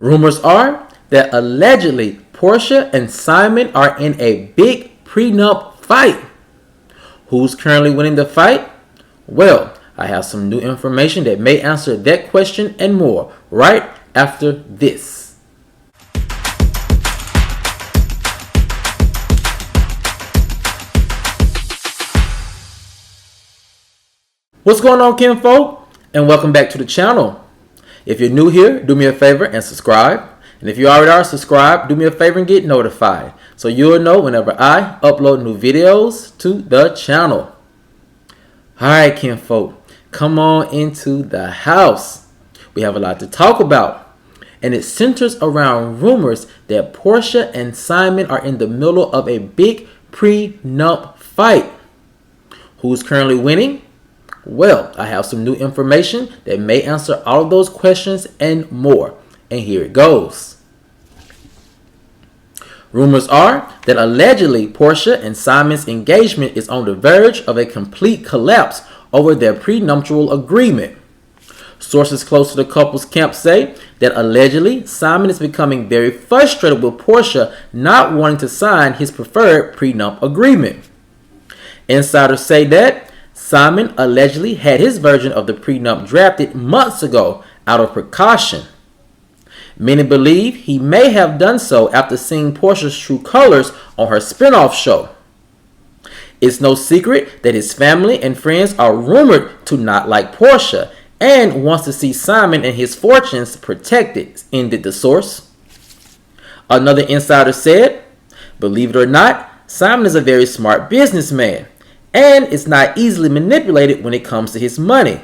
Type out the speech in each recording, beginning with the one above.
Rumors are that allegedly Porsha and Simon are in a big prenup fight. Who's currently winning the fight? Well, I have some new information that may answer that question and more right after this. What's going on, kinfolk? And welcome back to the channel. If you're new here, do me a favor and subscribe. And if you already are subscribed, do me a favor and get notified so you'll know whenever I upload new videos to the channel. Alright, kinfolk, come on into the house. We have a lot to talk about, and it centers around rumors that Porsha and Simon are in the middle of a big prenup fight. Who's currently winning? Well, I have some new information that may answer all of those questions and more. And here it goes. Rumors are that allegedly Porsha and Simon's engagement is on the verge of a complete collapse over their prenuptial agreement. Sources close to the couple's camp say that allegedly Simon is becoming very frustrated with Porsha not wanting to sign his preferred prenup agreement. Insiders say that Simon allegedly had his version of the prenup drafted months ago out of precaution. Many believe he may have done so after seeing Porsha's true colors on her spinoff show. It's no secret that his family and friends are rumored to not like Porsha and wants to see Simon and his fortunes protected, ended the source. Another insider said, believe it or not, Simon is a very smart businessman and is not easily manipulated when it comes to his money.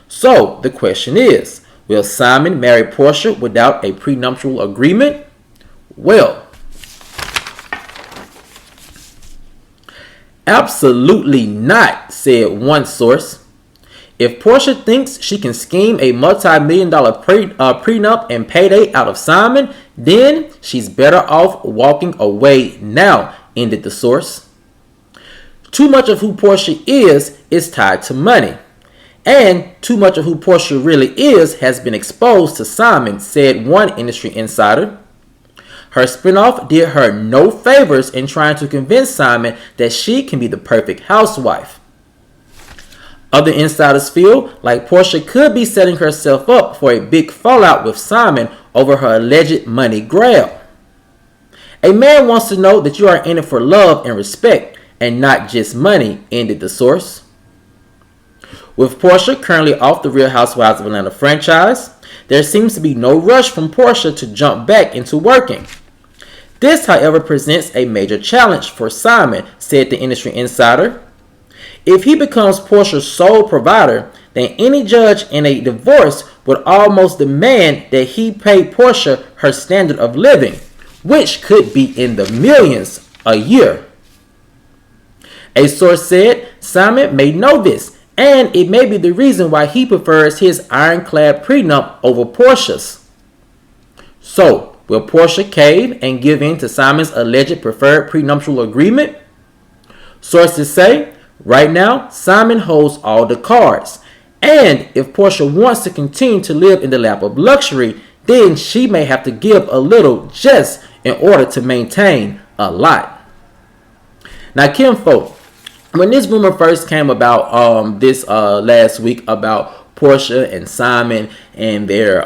So the question is, will Simon marry Porsha without a prenuptial agreement? Well, absolutely not, said one source. If Porsha thinks she can scheme a multi-million-dollar prenup and payday out of Simon, then she's better off walking away now, ended the source. Too much of who Porsha is tied to money. And too much of who Porsha really is has been exposed to Simon, said one industry insider. Her spinoff did her no favors in trying to convince Simon that she can be the perfect housewife. Other insiders feel like Porsha could be setting herself up for a big fallout with Simon over her alleged money grab. A man wants to know that you are in it for love and respect and not just money, ended the source. With Porsha currently off the Real Housewives of Atlanta franchise, there seems to be no rush from Porsha to jump back into working. This, however, presents a major challenge for Simon, said the industry insider. If he becomes Porsha's sole provider, then any judge in a divorce would almost demand that he pay Porsha her standard of living, which could be in the millions a year. A source said Simon may know this, and it may be the reason why he prefers his Ironclad prenup over Porsha's. So, will Porsha cave and give in to Simon's alleged preferred prenuptial agreement? Sources say, right now, Simon holds all the cards. And if Porsha wants to continue to live in the lap of luxury, then she may have to give a little just in order to maintain a lot. Now, kinfolk, when this rumor first came about this last week about Porsha and Simon and their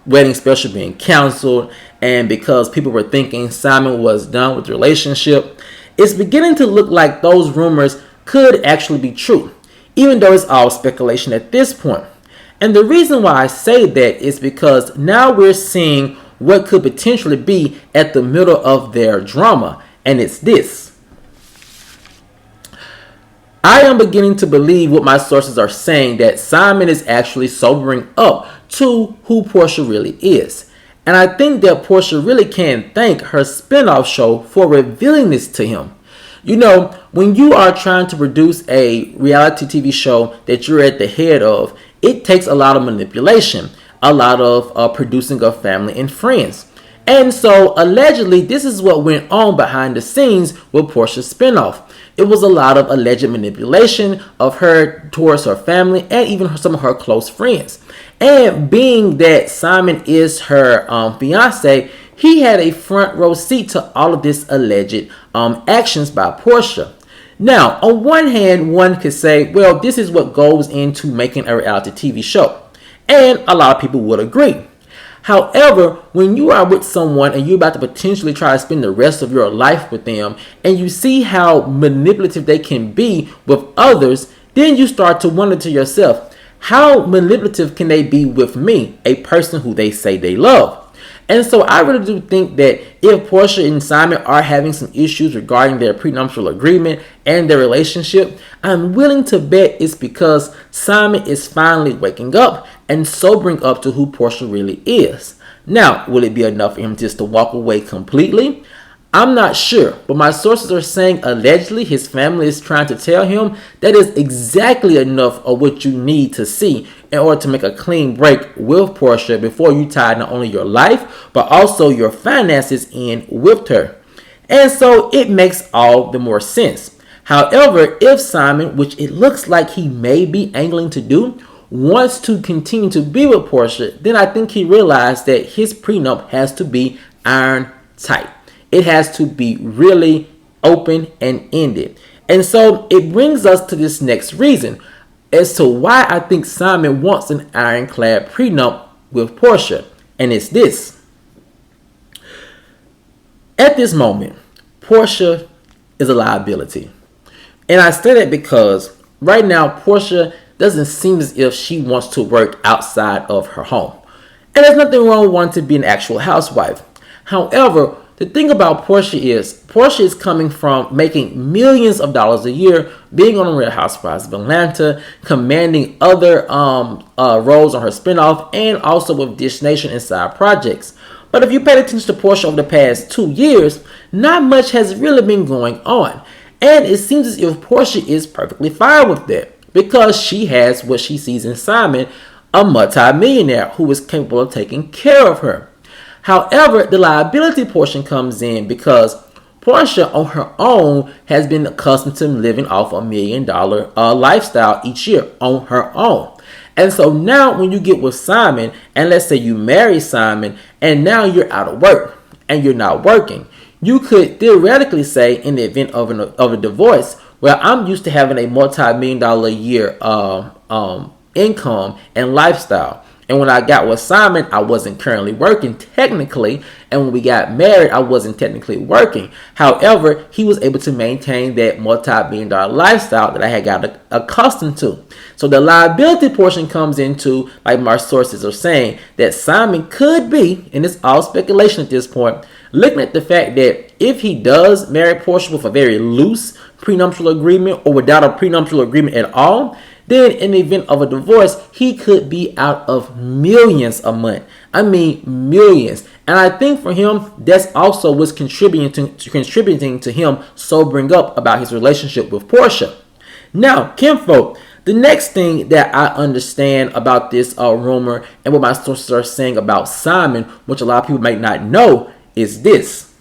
wedding special being canceled, and because people were thinking Simon was done with the relationship, it's beginning to look like those rumors could actually be true, even though it's all speculation at this point. And the reason why I say that is because now we're seeing what could potentially be at the middle of their drama, and it's this. I am beginning to believe what my sources are saying, that Simon is actually sobering up to who Porsha really is. And I think that Porsha really can thank her spinoff show for revealing this to him. You know, when you are trying to produce a reality TV show that you're at the head of, it takes a lot of manipulation, a lot of producing of family and friends. And so allegedly, this is what went on behind the scenes with Porsha's spinoff. It was a lot of alleged manipulation of her towards her family and even some of her close friends. And being that Simon is her fiance, he had a front row seat to all of this alleged actions by Porsha. Now, on one hand, one could say, well, this is what goes into making a reality TV show. And a lot of people would agree. However, when you are with someone and you're about to potentially try to spend the rest of your life with them, and you see how manipulative they can be with others, then you start to wonder to yourself, how manipulative can they be with me, a person who they say they love? And so I really do think that if Porsha and Simon are having some issues regarding their prenuptial agreement and their relationship, I'm willing to bet it's because Simon is finally waking up and sobering up to who Porsha really is. Now, will it be enough for him just to walk away completely? I'm not sure, but my sources are saying allegedly his family is trying to tell him that is exactly enough of what you need to see in order to make a clean break with Porsha before you tie not only your life, but also your finances in with her. And so it makes all the more sense. However, if Simon, which it looks like he may be angling to do, wants to continue to be with Porsha, then I think he realized that his prenup has to be iron tight. It has to be really open and ended. And so it brings us to this next reason as to why I think Simon wants an ironclad prenup with Porsha. And it's this. At this moment, Porsha is a liability. And I say that because right now Porsha doesn't seem as if she wants to work outside of her home. And there's nothing wrong with wanting to be an actual housewife. However, the thing about Porsha is coming from making millions of dollars a year, being on the Real Housewives of Atlanta, commanding other roles on her spinoff, and also with Dish Nation and side projects. But if you paid attention to Porsha over the past 2 years, not much has really been going on. And it seems as if Porsha is perfectly fine with that because she has what she sees in Simon, a multi-millionaire who is capable of taking care of her. However, the liability portion comes in because Porsha on her own has been accustomed to living off $1 million lifestyle each year on her own. And so now when you get with Simon, and let's say you marry Simon, and now you're out of work and you're not working, you could theoretically say in the event of a divorce, well, I'm used to having a multi-million-dollar a year income and lifestyle. And when I got with Simon, I wasn't currently working technically. And when we got married, I wasn't technically working. However, he was able to maintain that multi-million-dollar lifestyle that I had got accustomed to. So the liability portion comes into, like my sources are saying, that Simon could be, and it's all speculation at this point, looking at the fact that if he does marry Porsha with a very loose prenuptial agreement or without a prenuptial agreement at all, then in the event of a divorce, he could be out of millions a month. I mean, millions. And I think for him, that's also what's contributing to him sobering up about his relationship with Porsha. Now, kinfolk, the next thing that I understand about this rumor and what my sources are saying about Simon, which a lot of people might not know, is this.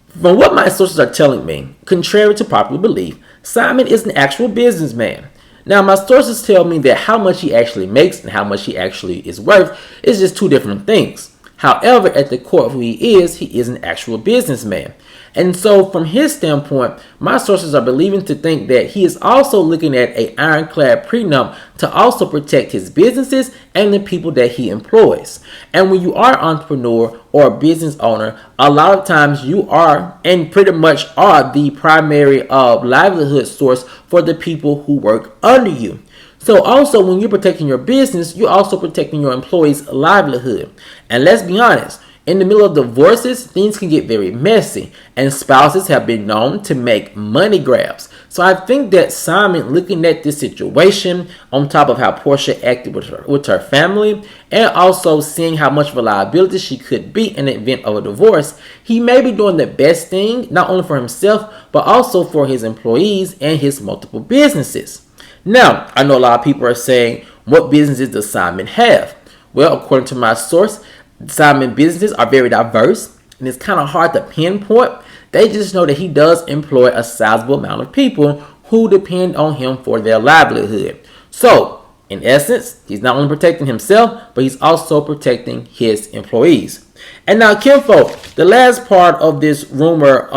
From what my sources are telling me, contrary to popular belief, Simon is an actual businessman. Now, my sources tell me that how much he actually makes and how much he actually is worth is just two different things. However, at the core of who he is an actual businessman. And so from his standpoint, my sources are believing to think that he is also looking at an ironclad prenup to also protect his businesses and the people that he employs. And when you are an entrepreneur or a business owner, a lot of times you are and pretty much are the primary livelihood source for the people who work under you. So also when you're protecting your business, you're also protecting your employees' livelihood. And let's be honest, in the middle of divorces, things can get very messy, and spouses have been known to make money grabs. So I think that Simon, looking at this situation, on top of how Porsha acted with her family, and also seeing how much of a liability she could be in the event of a divorce, he may be doing the best thing, not only for himself, but also for his employees and his multiple businesses. Now, I know a lot of people are saying, what businesses does Simon have? Well, according to my source, Simon businesses are very diverse, and it's kind of hard to pinpoint. They just know that he does employ a sizable amount of people who depend on him for their livelihood. So, In essence, he's not only protecting himself, but he's also protecting his employees. And now, kinfolk, the last part of this rumor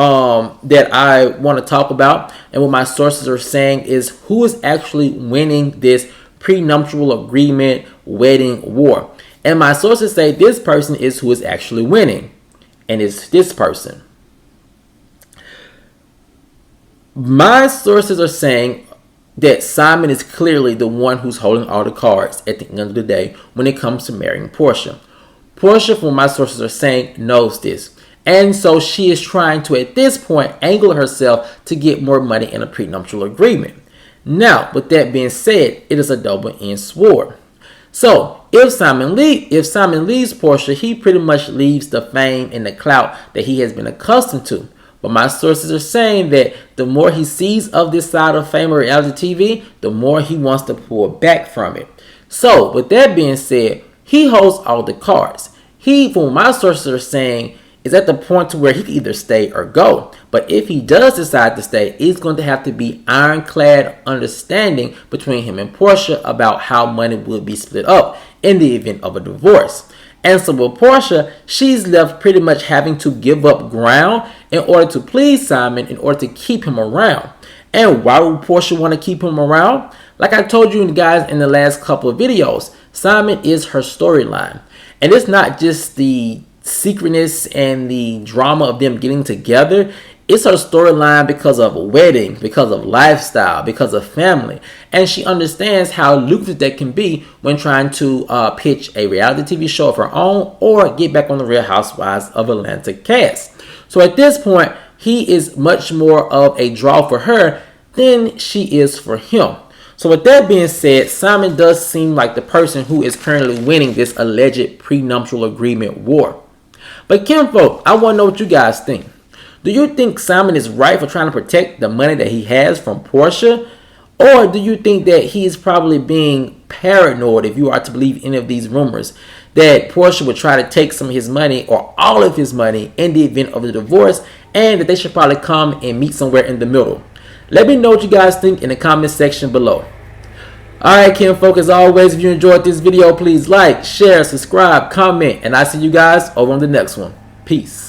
that I want to talk about and what my sources are saying is who is actually winning this prenuptial agreement wedding war. And my sources say this person is who is actually winning, and it's this person. My sources are saying that Simon is clearly the one who's holding all the cards at the end of the day when it comes to marrying Porsha. Porsha, from my sources are saying, knows this. And so she is trying to, at this point, angle herself to get more money in a prenuptial agreement. Now, with that being said, it is a double-edged sword. So, if Simon leaves Porsha, he pretty much leaves the fame and the clout that he has been accustomed to. But my sources are saying that the more he sees of this side of fame or reality TV, the more he wants to pull back from it. So, with that being said, he holds all the cards. He, from what my sources are saying, is at the point to where he can either stay or go. But if he does decide to stay, it's going to have to be ironclad understanding between him and Porsha about how money will be split up in the event of a divorce. And so with Porsha, she's left pretty much having to give up ground in order to please Simon, in order to keep him around. And why would Porsha want to keep him around? Like I told you guys in the last couple of videos, Simon is her storyline. And it's not just the secretness and the drama of them getting together. It's her storyline because of a wedding, because of lifestyle, because of family. And she understands how lucrative that can be when trying to pitch a reality TV show of her own or get back on the Real Housewives of Atlanta cast. So at this point, he is much more of a draw for her than she is for him. So with that being said, Simon does seem like the person who is currently winning this alleged prenuptial agreement war. But kinfolk, I want to know what you guys think. Do you think Simon is right for trying to protect the money that he has from Porsha? Or do you think that he is probably being paranoid, if you are to believe any of these rumors, that Porsha would try to take some of his money or all of his money in the event of the divorce, and that they should probably come and meet somewhere in the middle? Let me know what you guys think in the comment section below. Alright, kinfolk, as always, if you enjoyed this video, please like, share, subscribe, comment, and I'll see you guys over on the next one. Peace.